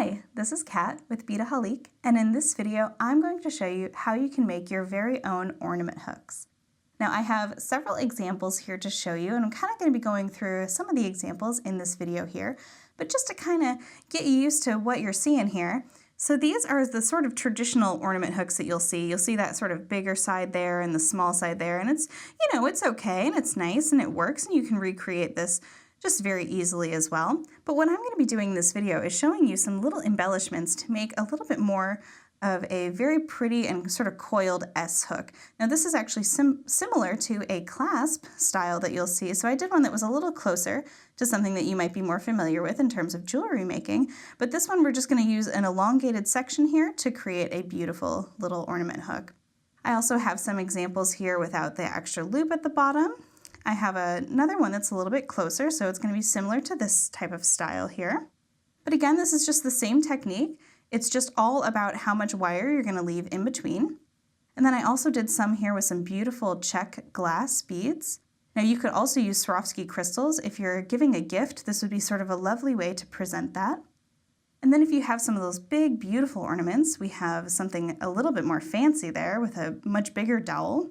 Hi, this is Kat with Beadaholique, and in this video I'm going to show you how you can make your very own ornament hooks. Now I have several examples here to show you, and I'm kind of going to be going through some of the examples in this video here, but just to kind of get you used to what you're seeing here. So these are the sort of traditional ornament hooks that you'll see. You'll see that sort of bigger side there and the small side there, and it's, you know, it's okay and it's nice and it works, and you can recreate this just very easily as well. But what I'm going to be doing in this video is showing you some little embellishments to make a little bit more of a very pretty and sort of coiled S hook. Now this is actually similar to a clasp style that you'll see, so I did one that was a little closer to something that you might be more familiar with in terms of jewelry making, but this one we're just going to use an elongated section here to create a beautiful little ornament hook. I also have some examples here without the extra loop at the bottom. I have another one that's a little bit closer, so it's going to be similar to this type of style here. But again, this is just the same technique. It's just all about how much wire you're going to leave in between. And then I also did some here with some beautiful check glass beads. Now you could also use Swarovski crystals. If you're giving a gift, this would be sort of a lovely way to present that. And then if you have some of those big, beautiful ornaments, we have something a little bit more fancy there with a much bigger dowel.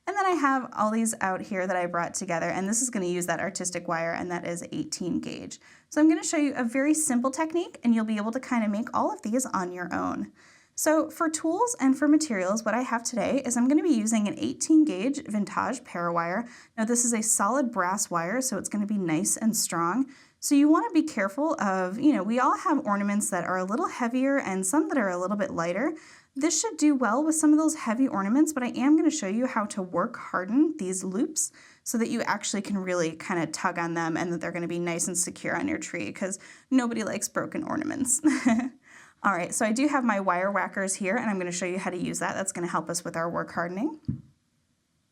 And then I have all these out here that I brought together, and this is going to use that artistic wire, and that is 18 gauge. So I'm going to show you a very simple technique, and you'll be able to kind of make all of these on your own. So for tools and for materials, what I have today is I'm going to be using an 18 gauge Vintaj Parawire. Now this is a solid brass wire, so it's going to be nice and strong. So you want to be careful of, you know, we all have ornaments that are a little heavier and some that are a little bit lighter. This should do well with some of those heavy ornaments, but I am going to show you how to work harden these loops so that you actually can really kind of tug on them and that they're going to be nice and secure on your tree, because nobody likes broken ornaments. All right, so I do have my wire whackers here, and I'm going to show you how to use that. That's going to help us with our work hardening.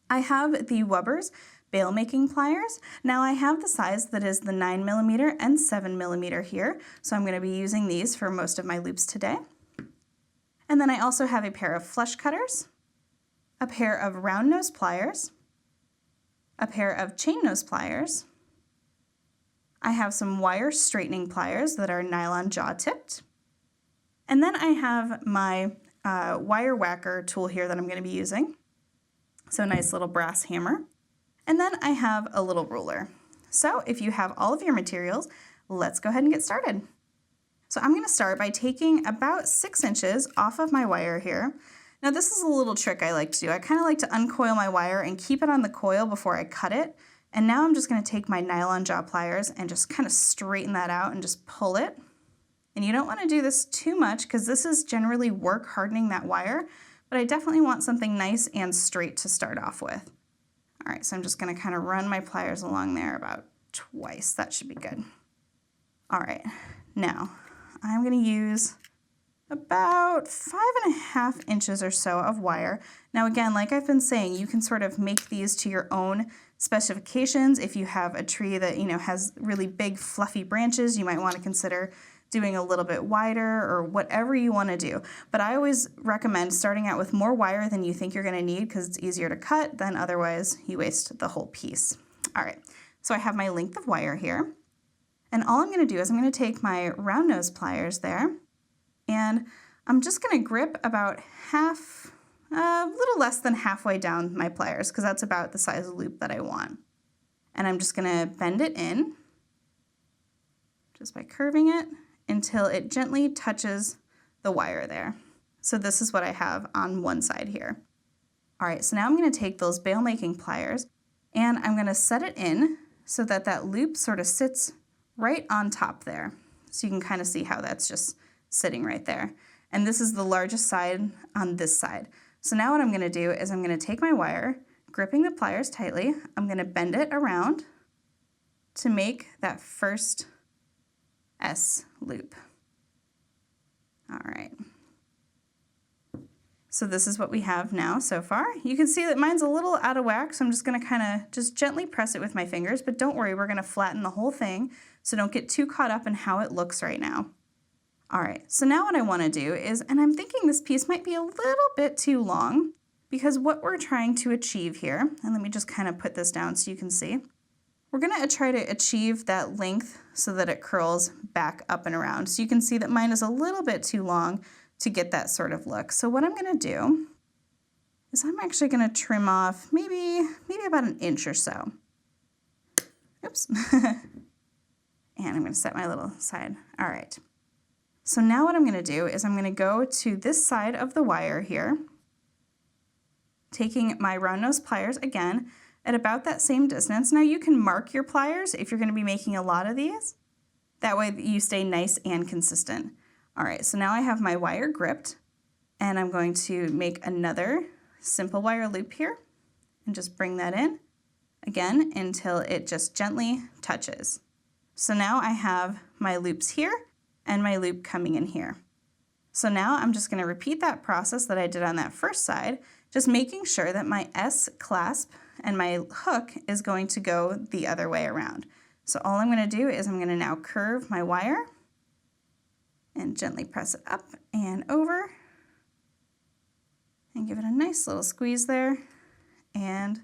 I have the Wubbers bail making pliers. Now I have the size that is the 9mm and 7mm here, so I'm going to be using these for most of my loops today. And then I also have a pair of flush cutters, a pair of round nose pliers, a pair of chain nose pliers. I have some wire straightening pliers that are nylon jaw tipped. And then I have my wire whacker tool here that I'm going to be using. So a nice little brass hammer. And then I have a little ruler. So if you have all of your materials, let's go ahead and get started. So I'm going to start by taking about 6 inches off of my wire here. Now this is a little trick I like to do. I kind of like to uncoil my wire and keep it on the coil before I cut it. And now I'm just going to take my nylon jaw pliers and just kind of straighten that out and just pull it. And you don't want to do this too much because this is generally work hardening that wire, but I definitely want something nice and straight to start off with. All right, so I'm just going to kind of run my pliers along there about twice. That should be good. All right, now I'm going to use about 5.5 inches or so of wire. Now again, like I've been saying, you can sort of make these to your own specifications. If you have a tree that, you know, has really big fluffy branches, you might want to consider doing a little bit wider or whatever you want to do. But I always recommend starting out with more wire than you think you're going to need because it's easier to cut than otherwise you waste the whole piece. All right, so I have my length of wire here. And all I'm going to do is I'm going to take my round nose pliers there, and I'm just going to grip about half, a little less than halfway down my pliers, because that's about the size of loop that I want. And I'm just going to bend it in, just by curving it, until it gently touches the wire there. So this is what I have on one side here. All right, so now I'm going to take those bail making pliers, and I'm going to set it in so that that loop sort of sits right on top there. So you can kind of see how that's just sitting right there. And this is the largest side on this side. So now what I'm going to do is I'm going to take my wire, gripping the pliers tightly, I'm going to bend it around to make that first S loop. All right. So this is what we have now so far. You can see that mine's a little out of whack, so I'm just going to kind of just gently press it with my fingers, but don't worry, we're going to flatten the whole thing, so don't get too caught up in how it looks right now. All right, so now what I want to do is, and I'm thinking this piece might be a little bit too long, because what we're trying to achieve here, and let me just kind of put this down so you can see, we're going to try to achieve that length so that it curls back up and around. So you can see that mine is a little bit too long to get that sort of look. So what I'm going to do is I'm actually going to trim off maybe about an inch or so. Oops. And I'm going to set my little side. All right. So now what I'm going to do is I'm going to go to this side of the wire here, taking my round nose pliers again at about that same distance. Now you can mark your pliers if you're going to be making a lot of these. That way you stay nice and consistent. All right, so now I have my wire gripped, and I'm going to make another simple wire loop here and just bring that in again until it just gently touches. So now I have my loops here and my loop coming in here. So now I'm just going to repeat that process that I did on that first side, just making sure that my S clasp and my hook is going to go the other way around. So all I'm going to do is I'm going to now curve my wire and gently press it up and over and give it a nice little squeeze there. And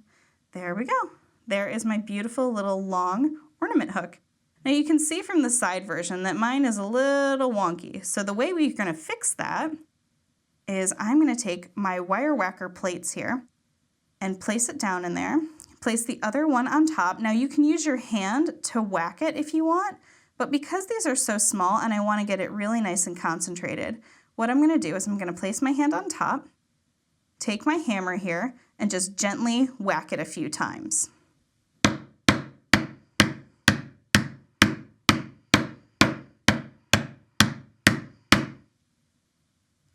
there we go. There is my beautiful little long ornament hook. Now you can see from the side version that mine is a little wonky. So the way we're going to fix that is I'm going to take my wire whacker plates here and place it down in there. Place the other one on top. Now you can use your hand to whack it if you want, but because these are so small and I want to get it really nice and concentrated, what I'm going to do is I'm going to place my hand on top, take my hammer here, and just gently whack it a few times.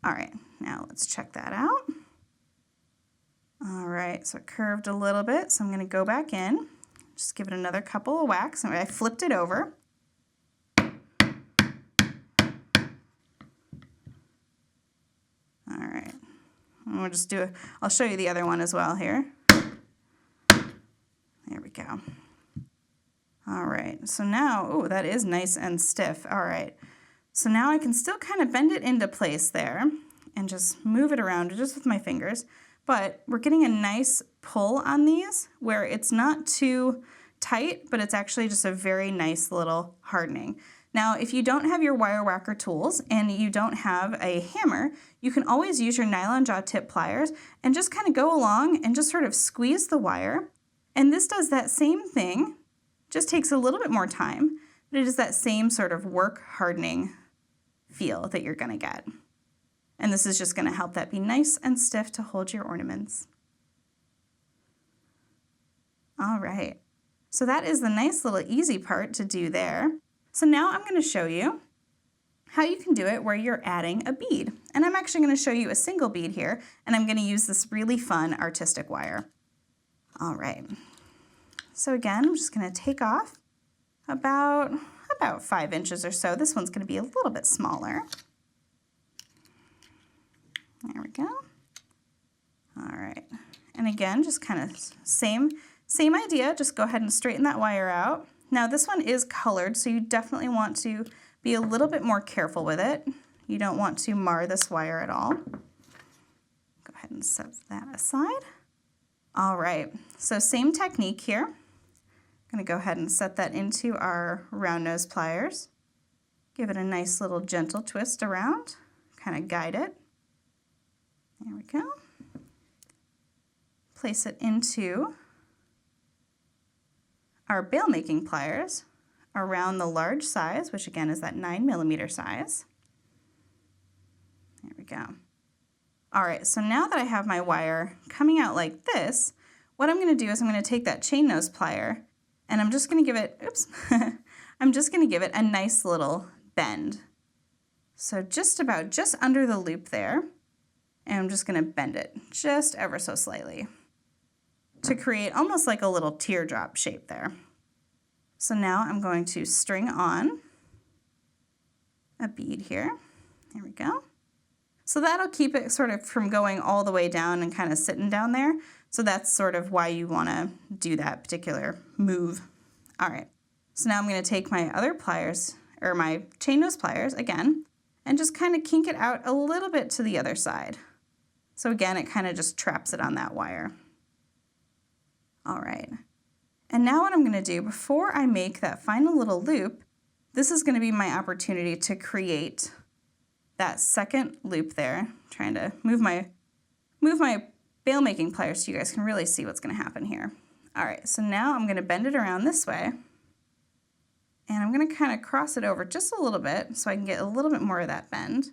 All right, now let's check that out. All right, so it curved a little bit, so I'm going to go back in, just give it another couple of whacks. I flipped it over. All right, and we'll just do I'll show you the other one as well here. There we go. All right, so now, oh, that is nice and stiff. All right, so now I can still kind of bend it into place there and just move it around just with my fingers. But we're getting a nice pull on these where it's not too tight, but it's actually just a very nice little hardening. Now, if you don't have your wire whacker tools and you don't have a hammer, you can always use your nylon jaw tip pliers and just kind of go along and just sort of squeeze the wire. And this does that same thing, just takes a little bit more time, but it is that same sort of work hardening feel that you're going to get. And this is just going to help that be nice and stiff to hold your ornaments. All right, so that is the nice little easy part to do there. So now I'm going to show you how you can do it where you're adding a bead. And I'm actually going to show you a single bead here, and I'm going to use this really fun artistic wire. All right, so again, I'm just going to take off about 5 inches or so. This one's going to be a little bit smaller. There we go. All right, and again, just kind of same idea, just go ahead and straighten that wire out. Now this one is colored, so you definitely want to be a little bit more careful with it. You don't want to mar this wire at all. Go ahead and set that aside. All right, so same technique here. I'm gonna go ahead and set that into our round nose pliers. Give it a nice little gentle twist around, kind of guide it. There we go. Place it into our bail making pliers around the large size, which again is that 9mm size. There we go. All right, so now that I have my wire coming out like this, what I'm going to do is I'm going to take that chain nose plier and I'm just going to give it, oops, I'm just going to give it a nice little bend. So just under the loop there, and I'm just going to bend it just ever so slightly to create almost like a little teardrop shape there. So now I'm going to string on a bead here. There we go. So that'll keep it sort of from going all the way down and kind of sitting down there. So that's sort of why you want to do that particular move. All right, so now I'm going to take my other pliers, or my chain nose pliers again, and just kind of kink it out a little bit to the other side. So again, it kind of just traps it on that wire. All right. And now what I'm going to do, before I make that final little loop, this is going to be my opportunity to create that second loop there. I'm trying to move my bail making pliers so you guys can really see what's going to happen here. All right, so now I'm going to bend it around this way, and I'm going to kind of cross it over just a little bit so I can get a little bit more of that bend.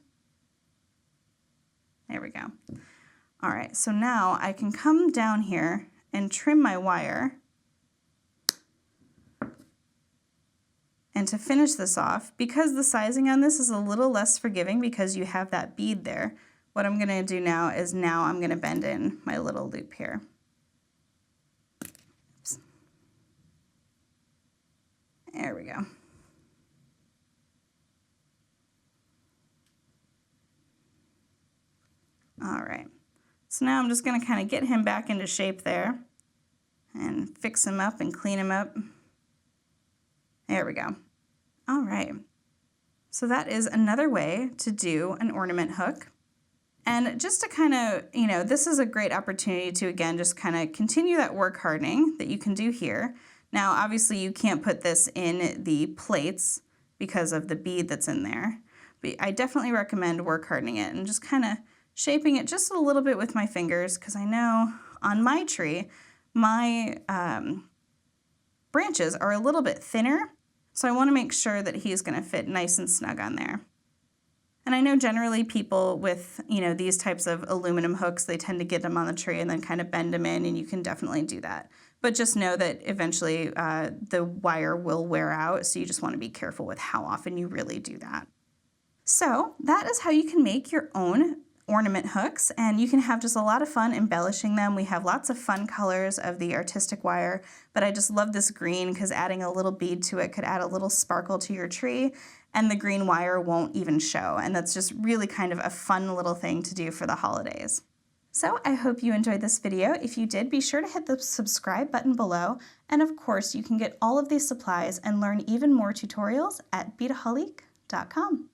There we go. All right, so now I can come down here and trim my wire. And to finish this off, because the sizing on this is a little less forgiving because you have that bead there, what I'm going to do now is I'm going to bend in my little loop here. Oops. There we go. All right, so now I'm just going to kind of get him back into shape there and fix him up and clean him up. There we go. All right, so that is another way to do an ornament hook. And just to kind of, this is a great opportunity to, again, just kind of continue that work hardening that you can do here. Now, obviously, you can't put this in the plates because of the bead that's in there, but I definitely recommend work hardening it and just kind of shaping it just a little bit with my fingers, because I know on my tree, my branches are a little bit thinner, so I want to make sure that he's going to fit nice and snug on there. And I know generally people with, these types of aluminum hooks, they tend to get them on the tree and then kind of bend them in, and you can definitely do that. But just know that eventually the wire will wear out, so you just want to be careful with how often you really do that. So that is how you can make your own ornament hooks, and you can have just a lot of fun embellishing them. We have lots of fun colors of the artistic wire, but I just love this green because adding a little bead to it could add a little sparkle to your tree, and the green wire won't even show, and that's just really kind of a fun little thing to do for the holidays. So I hope you enjoyed this video. If you did, be sure to hit the subscribe button below, and of course you can get all of these supplies and learn even more tutorials at Beadaholique.com.